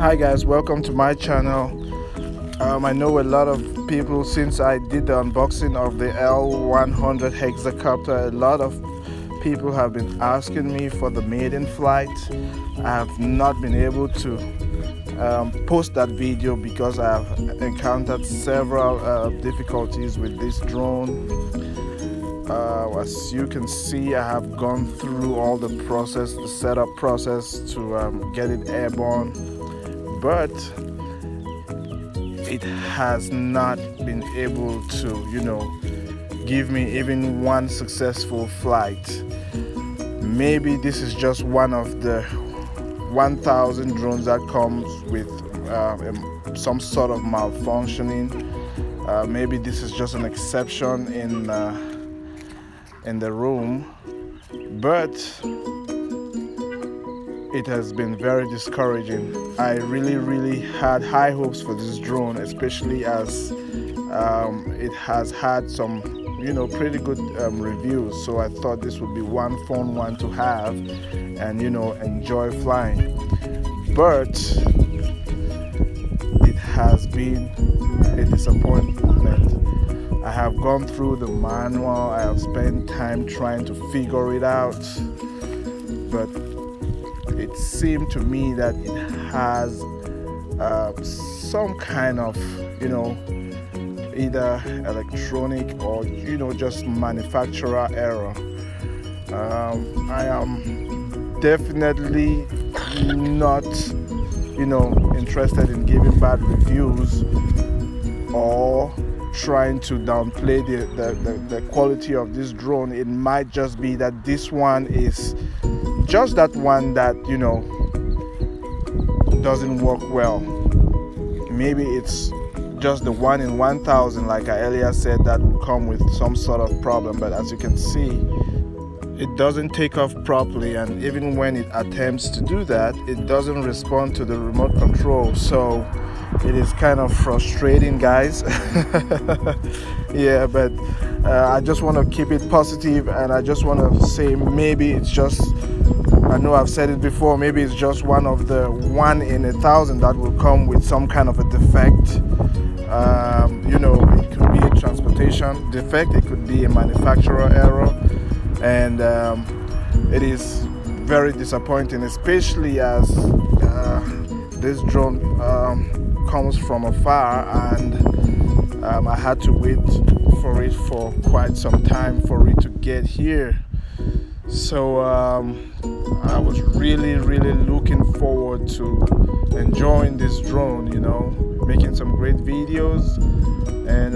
Hi guys, welcome to my channel. I know a lot of people, since I did the unboxing of the L100 hexacopter, a lot of people have been asking me for the maiden flight. I have not been able to post that video because I have encountered several difficulties with this drone. As you can see, I have gone through all the process, the setup process to get it airborne, but it has not been able to, give me even one successful flight. Maybe this is just one of the 1,000 drones that comes with some sort of malfunctioning. Maybe this is just an exception in the room, but it has been very discouraging. I really had high hopes for this drone, especially as it has had some pretty good reviews, so I thought this would be one fun one to have and enjoy flying. But it has been a disappointment. I have gone through the manual, I have spent time trying to figure it out, but it seemed to me that it has some kind of either electronic or just manufacturer error. I am definitely not interested in giving bad reviews or trying to downplay the quality of this drone. It might just be that this one is just that one that doesn't work well. Maybe it's just the one in 1,000, like I earlier said, that will come with some sort of problem. But as you can see, it doesn't take off properly, and even when it attempts to do that, it doesn't respond to the remote control. So it is kind of frustrating, guys. Yeah, but I just want to keep it positive, and I just want to say maybe it's just, I know I've said it before, maybe it's just one of the 1 in 1,000 that will come with some kind of a defect. It could be a transportation defect, it could be a manufacturer error, and it is very disappointing, especially as this drone comes from afar, and I had to wait for it for quite some time for it to get here. So I was really looking forward to enjoying this drone, making some great videos, and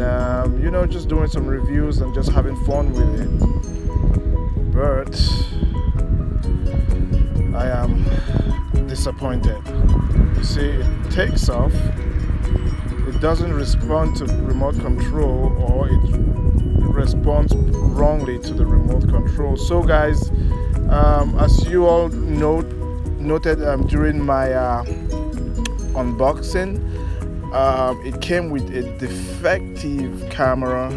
just doing some reviews and just having fun with it. But I am disappointed. You see, it takes off, it doesn't respond to remote control, or it responds wrongly to the remote control. So guys, as you all noted during my unboxing, it came with a defective camera.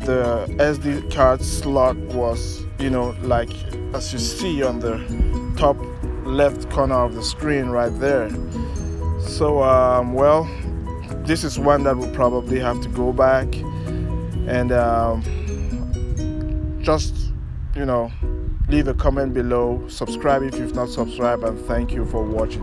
The SD card slot was like as you see on the top left corner of the screen right there. So well, this is one that will probably have to go back and just leave a comment below, subscribe if you've not subscribed, and thank you for watching.